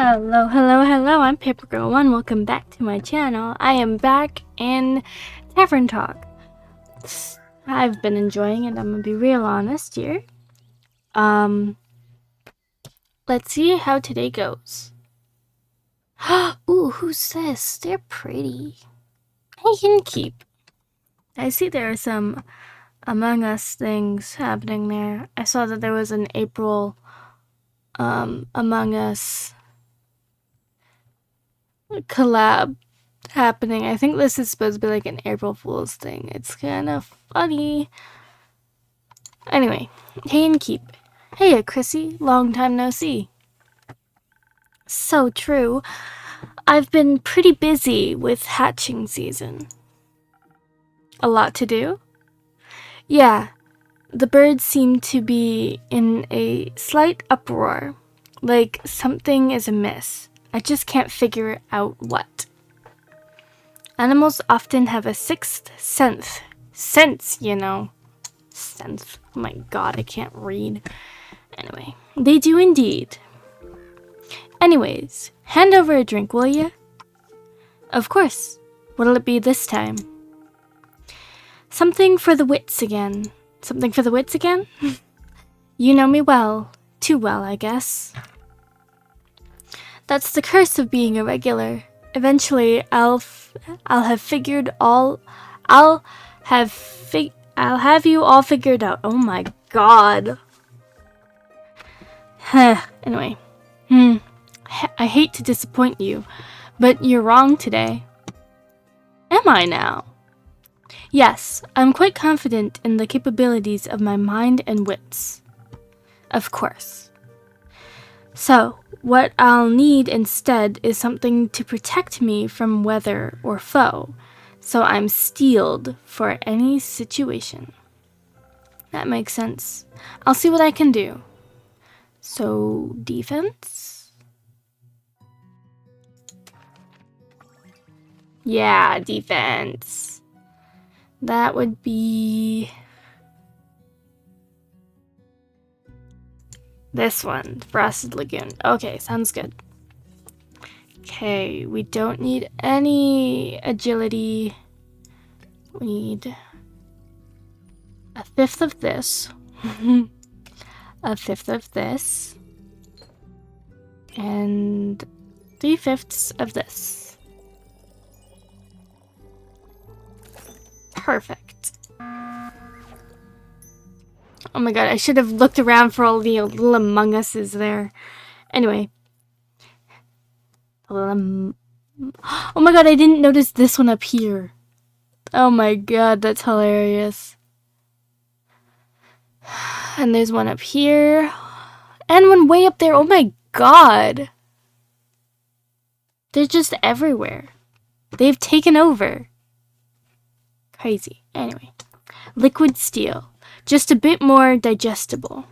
Hello, hello, hello, I'm Paper Girl 1. Welcome back to my channel. I am back in Tavern Talk. I've been enjoying it, I'm gonna be real honest here. Let's see how today goes. Ooh, who's this? They're pretty. I can keep. I see there are some Among Us things happening there. I saw that there was an April Among Us collab happening. I think this is supposed to be like an April Fool's thing. It's kind of funny. Anyway, hey and keep. Hey, Chrissy. Long time no see. So true. I've been pretty busy with hatching season. A lot to do? Yeah, the birds seem to be in a slight uproar. Like something is amiss. I just can't figure out what. Animals often have a sixth sense, you know. Sense. Oh my god, I can't read. Anyway, they do indeed. Anyways, hand over a drink, will ya? Of course. What'll it be this time? Something for the wits again. Something for the wits again? You know me well. Too well, I guess. That's the curse of being a regular. Eventually, I'll have you all figured out. Oh my god. Anyway. I hate to disappoint you, but you're wrong today. Am I now? Yes, I'm quite confident in the capabilities of my mind and wits. Of course. So, what I'll need instead is something to protect me from weather or foe, so I'm steeled for any situation. That makes sense. I'll see what I can do. So, defense? Yeah, defense. That would be this one, Frosted Lagoon. Okay, sounds good. Okay, we don't need any agility. We need a fifth of this. A fifth of this. And 3/5 of this. Perfect. Oh my god, I should have looked around for all the little Among Us's there. Anyway. Oh my god, I didn't notice this one up here. Oh my god, that's hilarious. And there's one up here. And one way up there. Oh my god. They're just everywhere. They've taken over. Crazy. Anyway. Liquid steel. Just a bit more digestible.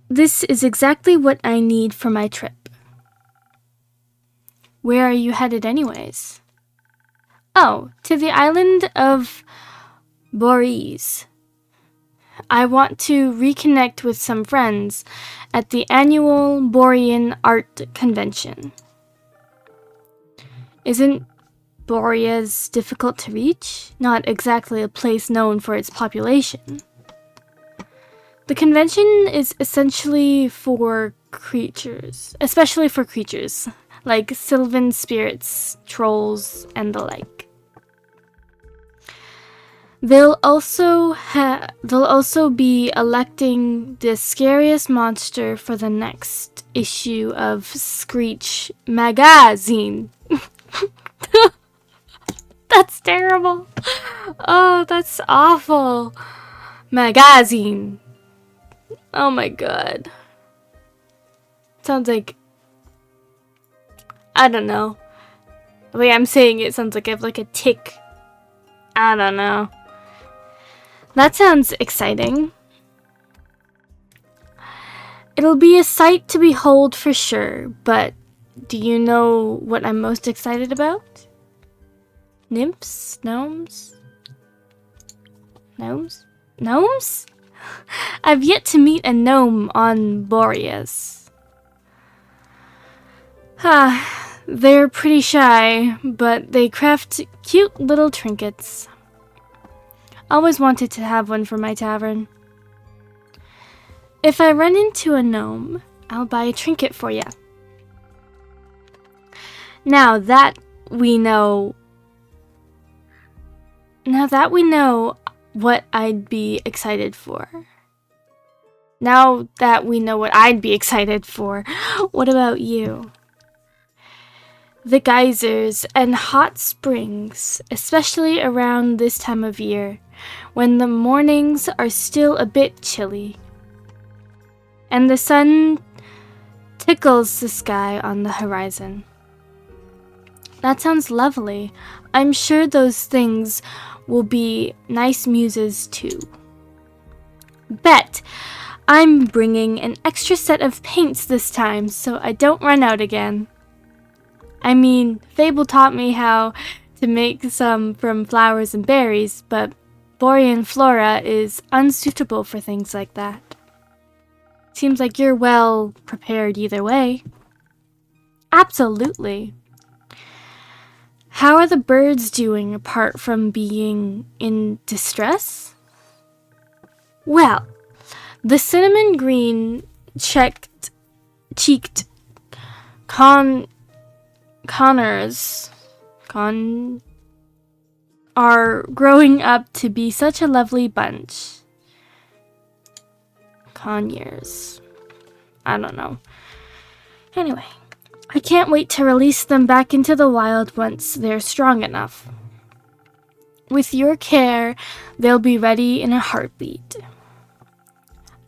This is exactly what I need for my trip. Where are you headed anyways? Oh, to the island of Boreas. I want to reconnect with some friends at the annual Borean Art Convention. Isn't Boreas difficult to reach? Not exactly a place known for its population. The convention is essentially for creatures, especially for creatures, like sylvan spirits, trolls, and the like. They'll also be electing the scariest monster for the next issue of Screech Magazine. That's terrible. Oh, that's awful. Magazine. Oh my god. Sounds like, I don't know. The way I'm saying it sounds like I have like a tick. I don't know. That sounds exciting. It'll be a sight to behold for sure, but do you know what I'm most excited about? Nymphs? Gnomes? Gnomes? Gnomes? I've yet to meet a gnome on Boreas. They're pretty shy, but they craft cute little trinkets. Always wanted to have one for my tavern. If I run into a gnome, I'll buy a trinket for ya. Now that we know what I'd be excited for. Now that we know what I'd be excited for, what about you? The geysers and hot springs, especially around this time of year, when the mornings are still a bit chilly, and the sun tickles the sky on the horizon. That sounds lovely. I'm sure those things will be nice muses too. Bet I'm bringing an extra set of paints this time so I don't run out again. I mean, Fable taught me how to make some from flowers and berries, but Borean flora is unsuitable for things like that. Seems like you're well prepared either way. Absolutely. How are the birds doing apart from being in distress? Well, the cinnamon green cheeked Connors are growing up to be such a lovely bunch. Conyers. I don't know. Anyway, I can't wait to release them back into the wild once they're strong enough. With your care, they'll be ready in a heartbeat.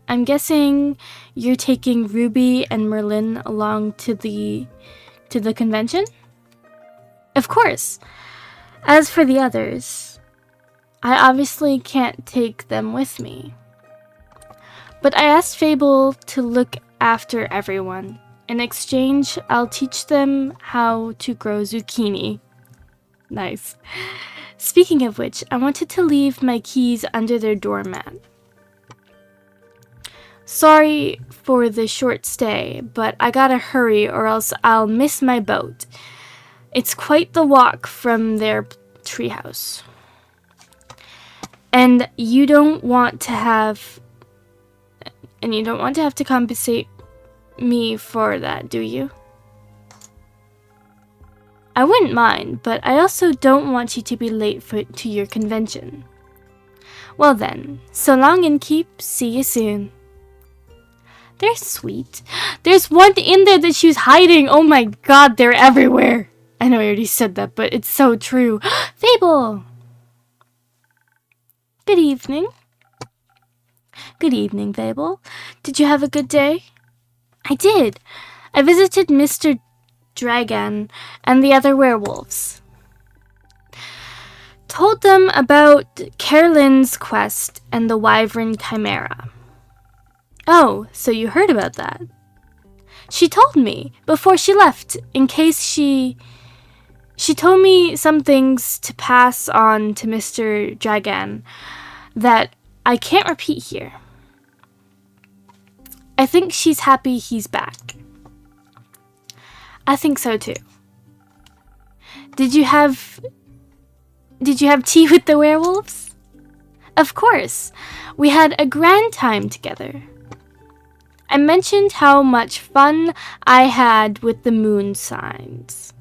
I'm guessing you're taking Ruby and Merlin along to the convention? Of course. As for the others, I obviously can't take them with me. But I asked Fable to look after everyone. In exchange, I'll teach them how to grow zucchini. Nice. Speaking of which, I wanted to leave my keys under their doormat. Sorry for the short stay, but I gotta hurry or else I'll miss my boat. It's quite the walk from their treehouse. And you don't want to have to compensate me for that, do you? I wouldn't mind, but I also don't want you to be late to your convention. Well then, so long and keep. See you soon. They're sweet. There's one in there that she was hiding. Oh my god, they're everywhere. I know I already said that, but it's so true. Fable! Good evening. Good evening, Fable. Did you have a good day? I did. I visited Mr. Dragon and the other werewolves. Told them about Carolyn's quest and the Wyvern Chimera. Oh, so you heard about that? She told me before she left, in case she told me some things to pass on to Mr. Dragon that I can't repeat here. I think she's happy he's back. I think so too. Did you have tea with the werewolves? Of course. We had a grand time together. I mentioned how much fun I had with the moon signs.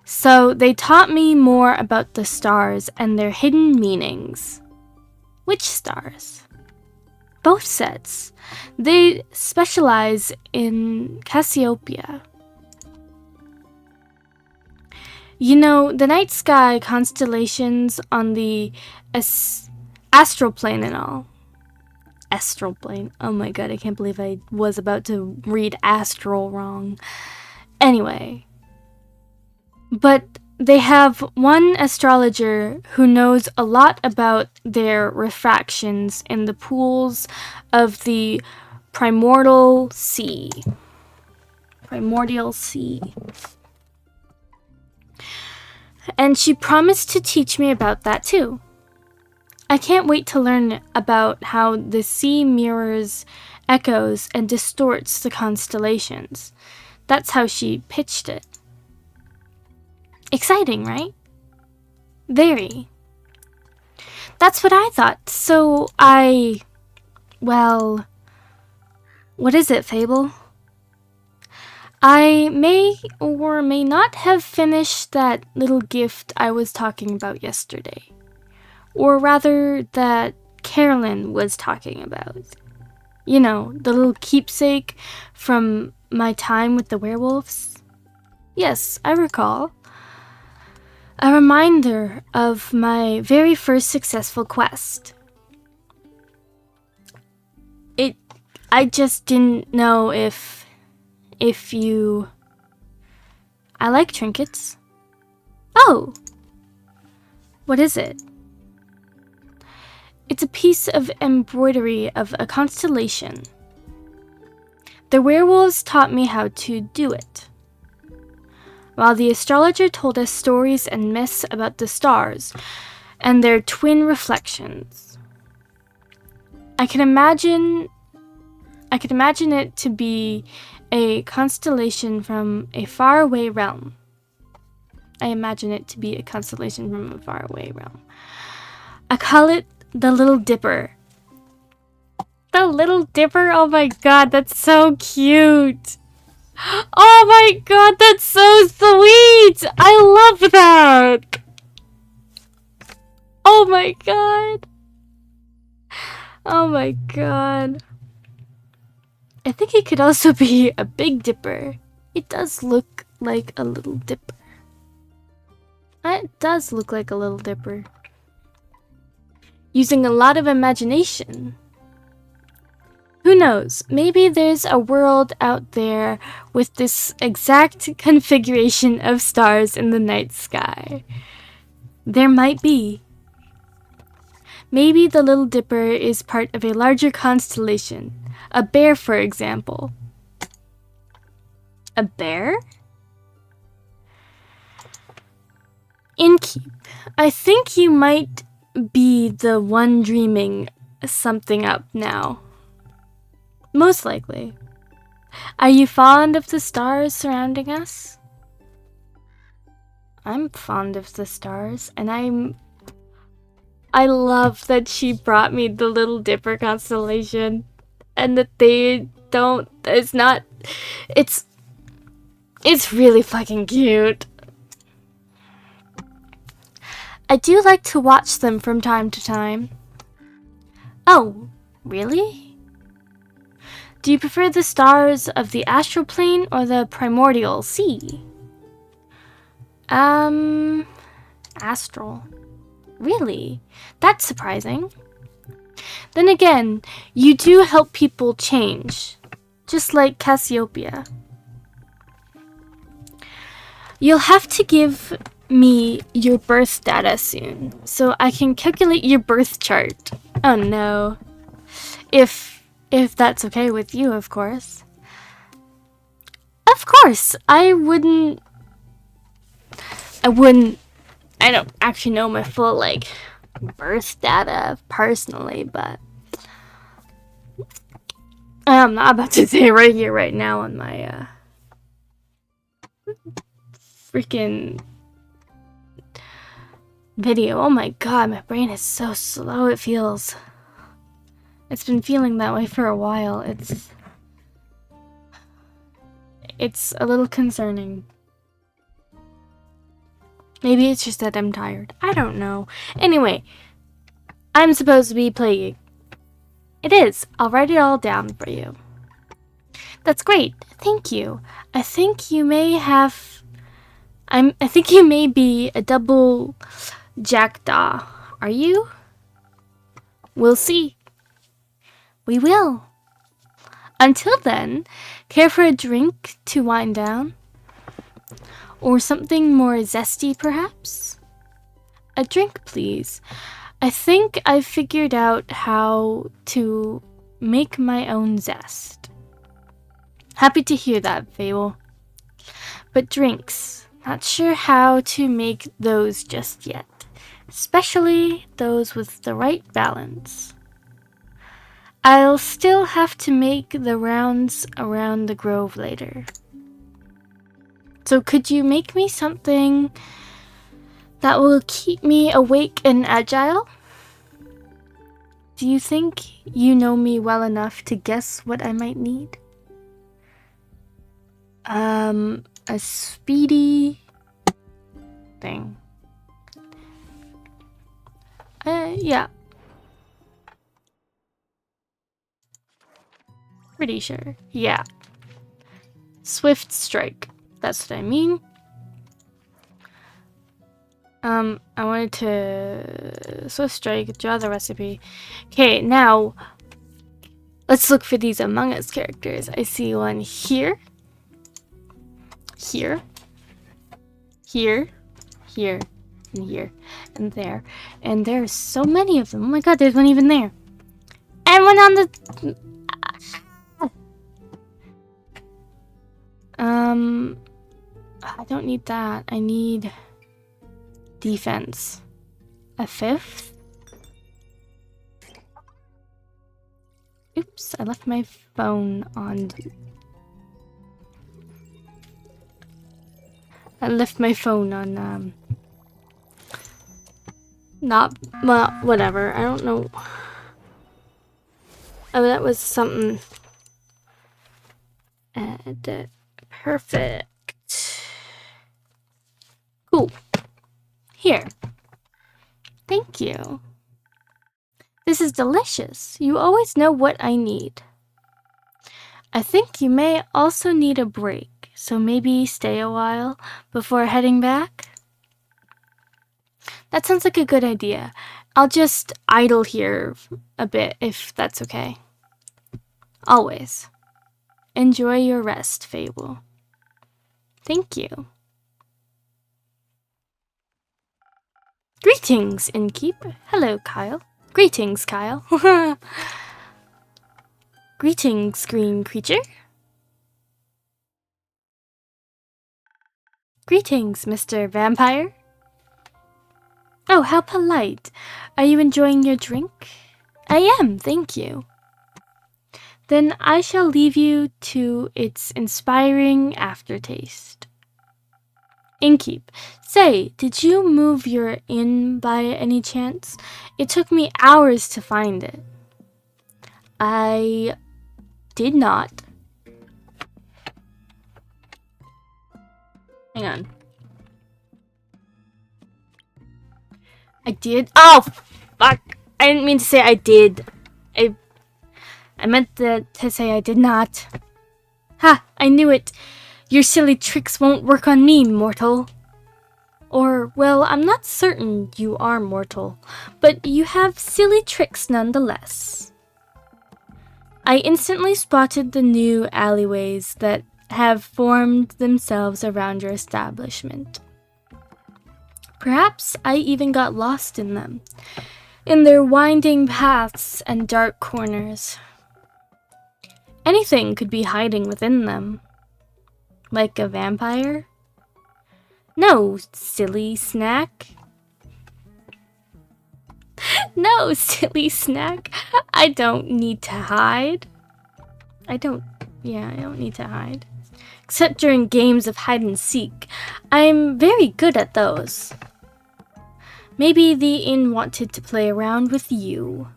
So they taught me more about the stars and their hidden meanings. Which stars? Both sets. They specialize in Cassiopeia. You know, the night sky constellations on the astral plane and all. Astral plane. Oh my god, I can't believe I was about to read astral wrong. Anyway. But they have one astrologer who knows a lot about their refractions in the pools of the primordial sea. Primordial sea. And she promised to teach me about that too. I can't wait to learn about how the sea mirrors, echoes, and distorts the constellations. That's how she pitched it. Exciting, right? Very. That's what I thought. So well, what is it, Fable? I may or may not have finished that little gift I was talking about yesterday. Or rather, that Carolyn was talking about. You know, the little keepsake from my time with the werewolves. Yes, I recall. A reminder of my very first successful quest. I just didn't know if you... I like trinkets. Oh! What is it? It's a piece of embroidery of a constellation. The werewolves taught me how to do it, while the astrologer told us stories and myths about the stars and their twin reflections. I can imagine it to be a constellation from a faraway realm. I call it the Little Dipper. The Little Dipper? Oh my god, that's so cute. Oh my god, that's so sweet! I love that! Oh my god. Oh my god. I think it could also be a Big Dipper. It does look like a Little Dipper. It does look like a Little Dipper. Using a lot of imagination. Who knows? Maybe there's a world out there with this exact configuration of stars in the night sky. There might be. Maybe the Little Dipper is part of a larger constellation. A bear, for example. A bear? Innkeep, I think you might be the one dreaming something up now. Most likely. Are you fond of the stars surrounding us? I'm fond of the stars, and I love that she brought me the Little Dipper constellation, and that they don't, it's really fucking cute. I do like to watch them from time to time. Oh, really? Do you prefer the stars of the astral plane or the primordial sea? Astral. Really? That's surprising. Then again, you do help people change, just like Cassiopeia. You'll have to give me your birth data soon, so I can calculate your birth chart. Oh no. If that's okay with you, of course. Of course, I don't actually know my full, birth data personally, but I'm not about to say right here, right now on my, freaking video. Oh my god, my brain is so slow, it feels. It's been feeling that way for a while. It's a little concerning. Maybe it's just that I'm tired. I don't know. Anyway, I'm supposed to be playing. It is. I'll write it all down for you. That's great. Thank you. I think you may be a double jackdaw. Are you? We'll see. We will. Until then, care for a drink to wind down? Or something more zesty, perhaps? A drink, please. I think I've figured out how to make my own zest. Happy to hear that, Fable. But drinks, not sure how to make those just yet. especially those with the right balance. I'll still have to make the rounds around the grove later. So could you make me something that will keep me awake and agile? Do you think you know me well enough to guess what I might need? A speedy thing. Yeah. Pretty sure. Yeah. Swift strike. That's what I mean. I wanted to swift strike, draw the recipe. Okay, now let's look for these Among Us characters. I see one here, here, here, here, and here, and there. And there are so many of them. Oh my god, there's one even there. And one on the... I don't need that. I need defense. A fifth? Oops, I left my phone on. I left my phone on, not, well, whatever. I don't know. Oh, that was something. Perfect. Cool. Here. Thank you. This is delicious. You always know what I need. I think you may also need a break, so maybe stay a while before heading back? That sounds like a good idea. I'll just idle here a bit if that's okay. Always. Enjoy your rest, Fable. Thank you. Greetings, Innkeep. Hello, Kyle. Greetings, Kyle. Greetings, green creature. Greetings, Mr. Vampire. Oh, how polite. Are you enjoying your drink? I am, thank you. Then I shall leave you to its inspiring aftertaste. Innkeep, say, did you move your inn by any chance? It took me hours to find it. I did not. Hang on. I did? Oh, fuck. I didn't mean to say I did. I meant to say I did not. Ha! I knew it. Your silly tricks won't work on me, mortal. Or, well, I'm not certain you are mortal, but you have silly tricks nonetheless. I instantly spotted the new alleyways that have formed themselves around your establishment. Perhaps I even got lost in them, in their winding paths and dark corners. Anything could be hiding within them. Like a vampire? No, silly snack. No, silly snack. I don't need to hide. I don't need to hide. Except during games of hide and seek. I'm very good at those. Maybe the inn wanted to play around with you.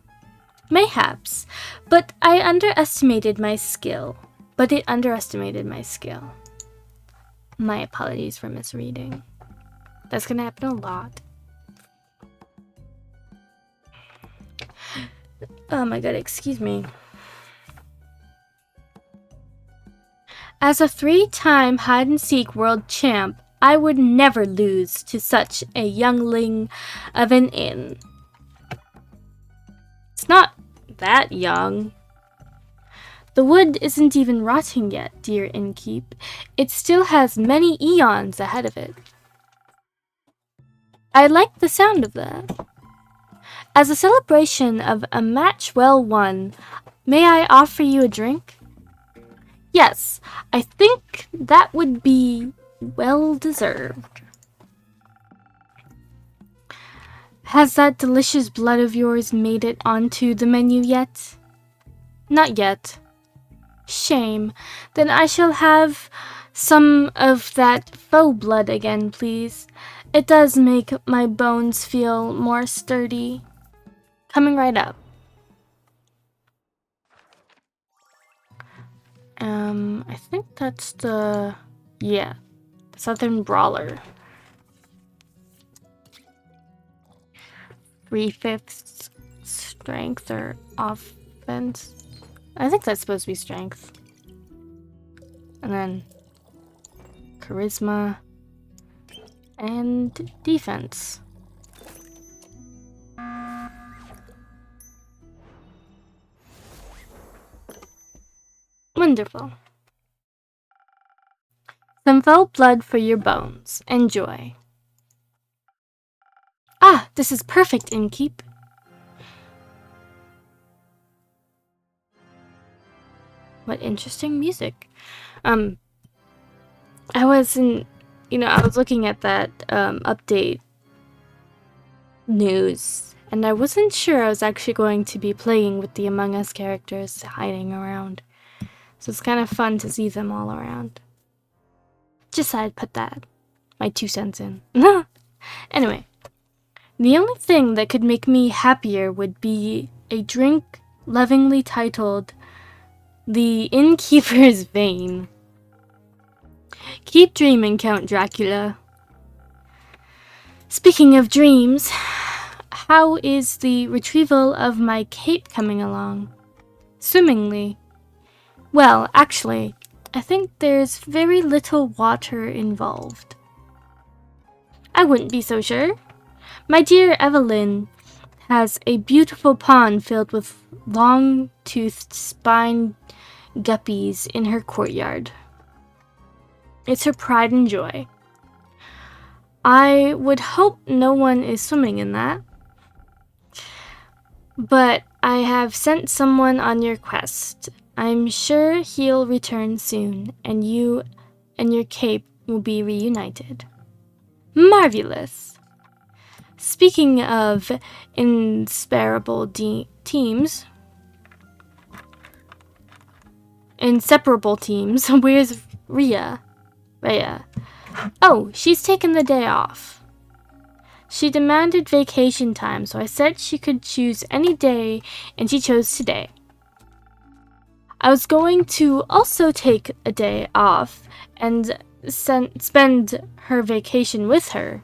Mayhaps, but it underestimated my skill. My apologies for misreading. That's gonna happen a lot. Oh my god, excuse me. As a 3-time hide-and-seek world champ, I would never lose to such a youngling of an inn. It's not that young. The wood isn't even rotting yet, dear innkeep. It still has many eons ahead of it. I like the sound of that. As a celebration of a match well won, may I offer you a drink? Yes, I think that would be well deserved. Has that delicious blood of yours made it onto the menu yet? Not yet. Shame. Then I shall have some of that faux blood again, please. It does make my bones feel more sturdy. Coming right up. I think that's the Southern Brawler. 3/5 strength or offense. I think that's supposed to be strength. And then charisma and defense. Wonderful. Some faux blood for your bones. Enjoy. Ah, this is perfect, Innkeep. What interesting music. I was looking at that update news, and I wasn't sure I was actually going to be playing with the Among Us characters hiding around. So it's kind of fun to see them all around. Just thought I'd put my 2 cents in. Anyway, the only thing that could make me happier would be a drink lovingly titled The Innkeeper's Vein. Keep dreaming, Count Dracula. Speaking of dreams, how is the retrieval of my cape coming along? Swimmingly. Well, actually, I think there's very little water involved. I wouldn't be so sure. My dear Evelyn has a beautiful pond filled with long-toothed spine guppies in her courtyard. It's her pride and joy. I would hope no one is swimming in that. But I have sent someone on your quest. I'm sure he'll return soon, and you and your cape will be reunited. Marvelous! Speaking of inseparable teams, where's Rhea? Oh, she's taken the day off. She demanded vacation time, so I said she could choose any day, and she chose today. I was going to also take a day off and spend her vacation with her.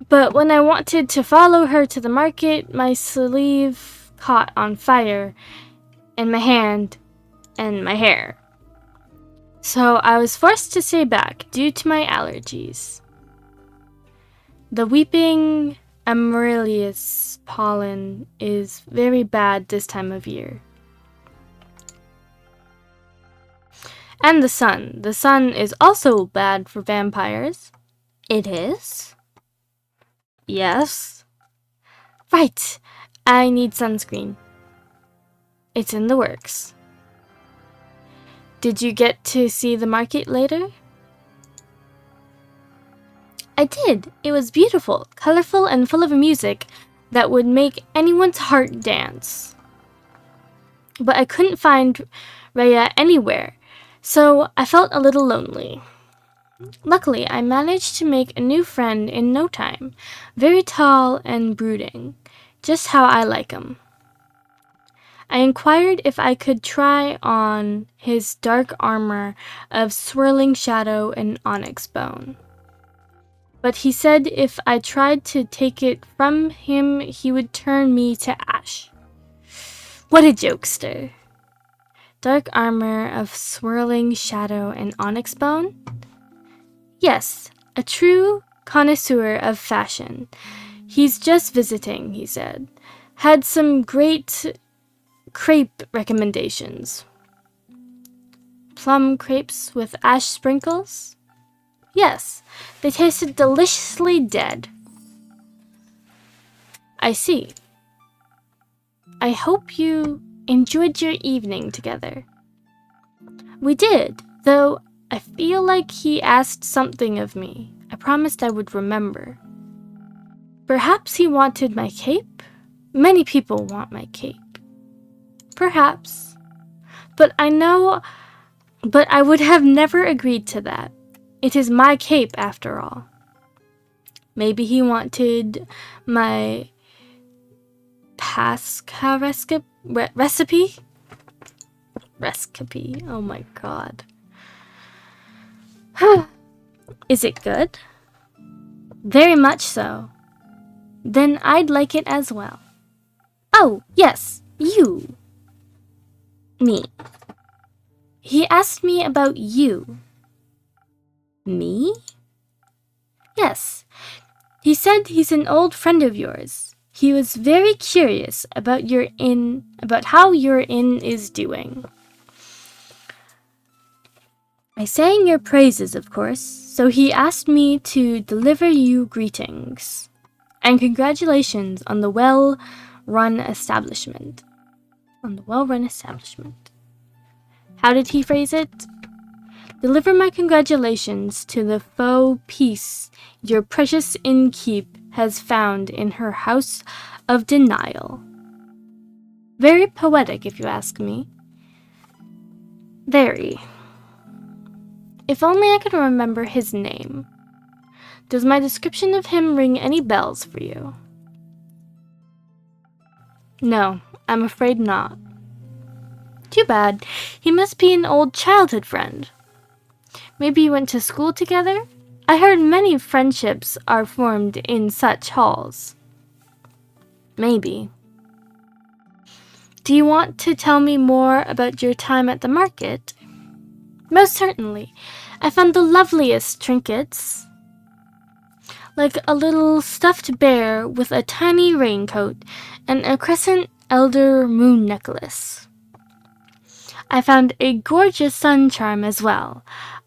But when I wanted to follow her to the market, my sleeve caught on fire, and my hand, and my hair. So I was forced to stay back due to my allergies. The weeping amaryllis pollen is very bad this time of year. And the sun. The sun is also bad for vampires. It is? Yes. Right. I need sunscreen. It's in the works. Did you get to see the market later? I did. It was beautiful, colorful, and full of music that would make anyone's heart dance. But I couldn't find Rhea anywhere, so I felt a little lonely. Luckily, I managed to make a new friend in no time. Very tall and brooding, just how I like 'em. I inquired if I could try on his dark armor of swirling shadow and onyx bone. But he said if I tried to take it from him, he would turn me to ash. What a jokester. Dark armor of swirling shadow and onyx bone? Yes, a true connoisseur of fashion. He's just visiting, he said. Had some great crepe recommendations. Plum crepes with ash sprinkles? Yes, they tasted deliciously dead. I see. I hope you enjoyed your evening together. We did, though I feel like he asked something of me. I promised I would remember. Perhaps he wanted my cape? Many people want my cape. Perhaps. But I would have never agreed to that. It is my cape after all. Maybe he wanted my Pascha recipe? Recipe. Oh my god. Is it good? Very much so. Then I'd like it as well. Oh, yes, you. Me. He asked me about you. Me? Yes. He said he's an old friend of yours. He was very curious about how your inn is doing. I sang your praises, of course, so he asked me to deliver you greetings. And congratulations on the well-run establishment. How did he phrase it? Deliver my congratulations to the faux peace your precious innkeep has found in her house of denial. Very poetic, if you ask me. Very. If only I could remember his name. Does my description of him ring any bells for you? No, I'm afraid not. Too bad. He must be an old childhood friend. Maybe you went to school together? I heard many friendships are formed in such halls. Maybe. Do you want to tell me more about your time at the market? Most certainly. I found the loveliest trinkets. Like a little stuffed bear with a tiny raincoat and a crescent elder moon necklace. I found a gorgeous sun charm as well.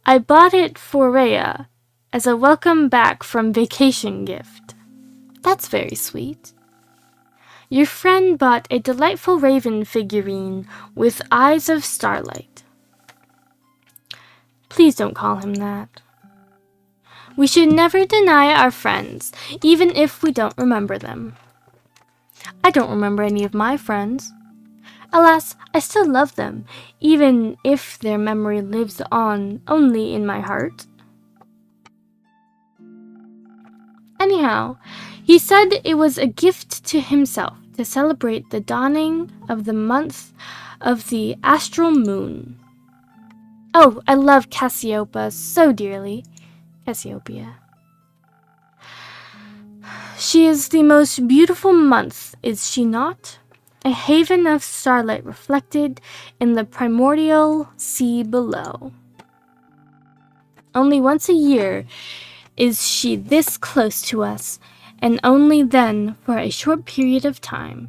I bought it for Rhea as a welcome back from vacation gift. That's very sweet. Your friend bought a delightful raven figurine with eyes of starlight. Please don't call him that. We should never deny our friends, even if we don't remember them. I don't remember any of my friends. Alas, I still love them, even if their memory lives on only in my heart. Anyhow, he said it was a gift to himself to celebrate the dawning of the month of the astral moon. Oh, I love Cassiopeia so dearly. Cassiopeia. She is the most beautiful month, is she not? A haven of starlight reflected in the primordial sea below. Only once a year is she this close to us, and only then for a short period of time.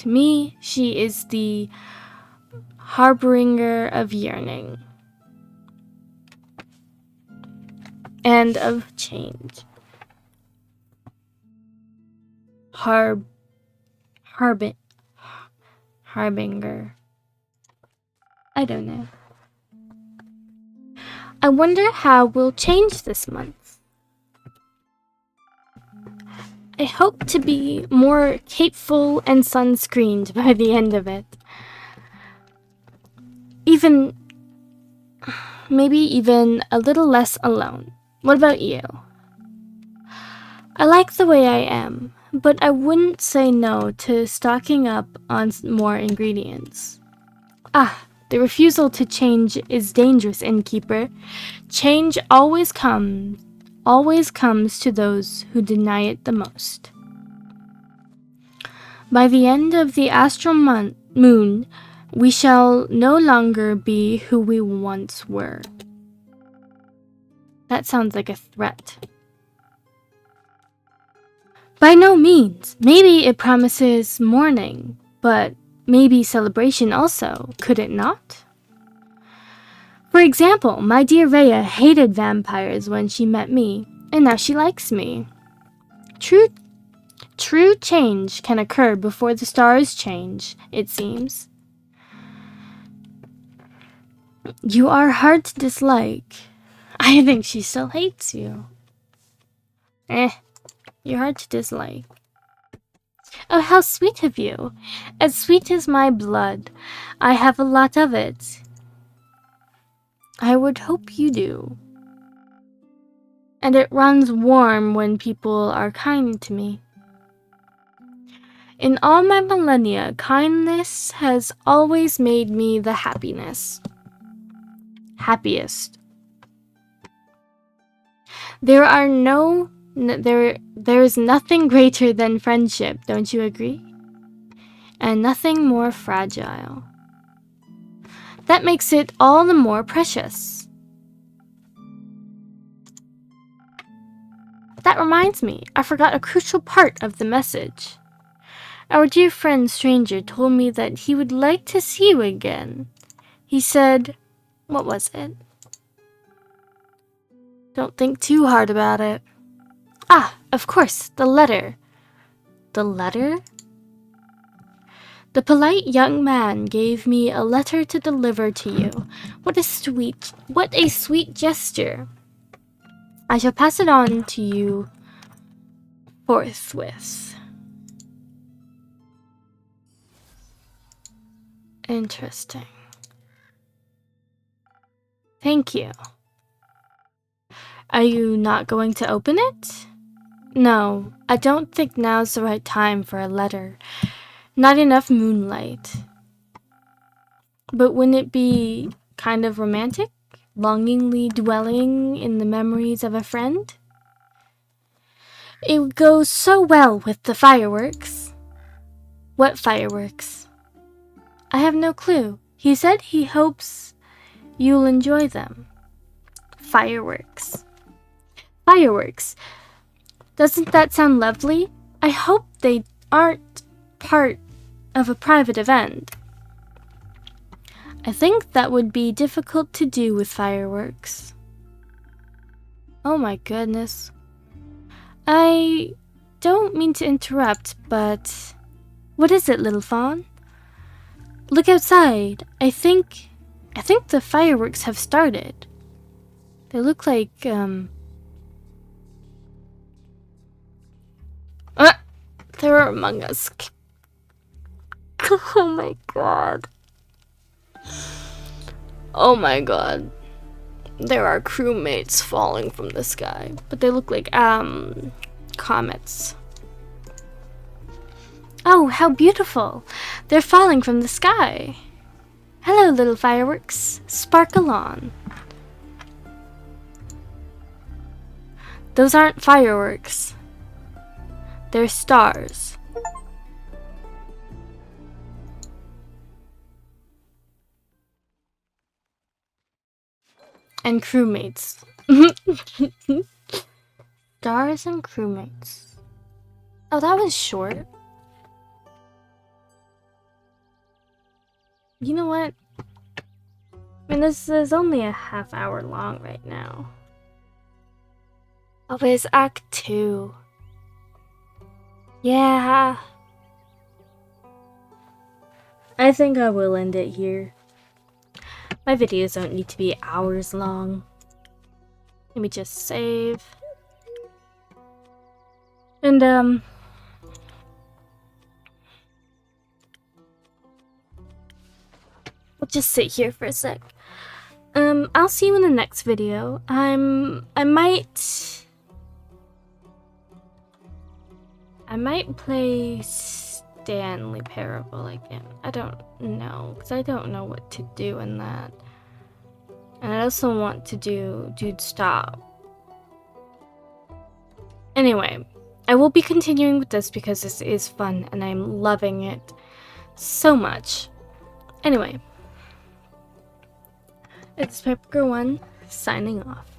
To me, she is the harbinger of yearning and of change. Harbinger. I don't know. I wonder how we'll change this month. I hope to be more capeful and sunscreened by the end of it. Maybe even a little less alone. What about you? I like the way I am, but I wouldn't say no to stocking up on more ingredients. The refusal to change is dangerous, innkeeper. Change always comes to those who deny it the most. By the end of the astral moon, we shall no longer be who we once were. That sounds like a threat. By no means. Maybe it promises mourning, but maybe celebration also, could it not? For example, my dear Rhea hated vampires when she met me, and now she likes me. True change can occur before the stars change, it seems. You are hard to dislike. I think she still hates you. You're hard to dislike. Oh, how sweet of you. As sweet as my blood. I have a lot of it. I would hope you do. And it runs warm when people are kind to me. In all my millennia, kindness has always made me the happiest. There is nothing greater than friendship, don't you agree? And nothing more fragile. That makes it all the more precious. That reminds me, I forgot a crucial part of the message. Our dear friend Stranger told me that he would like to see you again. He said, what was it? Don't think too hard about it. Ah, of course, the letter. The letter? The polite young man gave me a letter to deliver to you. What a sweet gesture. I shall pass it on to you forthwith. Interesting. Thank you. Are you not going to open it? No, I don't think now's the right time for a letter. Not enough moonlight. But wouldn't it be kind of romantic? Longingly dwelling in the memories of a friend? It goes so well with the fireworks. What fireworks? I have no clue. He said he hopes you'll enjoy them. Fireworks. Fireworks. Doesn't that sound lovely? I hope they aren't part of a private event. I think that would be difficult to do with fireworks. Oh my goodness. I don't mean to interrupt, but what is it, little fawn? Look outside. I think the fireworks have started. They look like they're among us. Oh my god. Oh my god. There are crewmates falling from the sky, but they look like comets. Oh, how beautiful. They're falling from the sky. Hello, little fireworks. Sparkle on. Those aren't fireworks. They're stars. And crewmates. Stars and crewmates. Oh, that was short. You know what? I mean, this is only a half hour long right now. Oh, but it's Act 2. Yeah. I think I will end it here. My videos don't need to be hours long. Let me just save. And, we'll just sit here for a sec. I'll see you in the next video. I might play Stanley Parable again. I don't know, because I don't know what to do in that. And I also want to do Dude Stop. Anyway, I will be continuing with this because this is fun and I'm loving it so much. Anyway, it's Pepper1 signing off.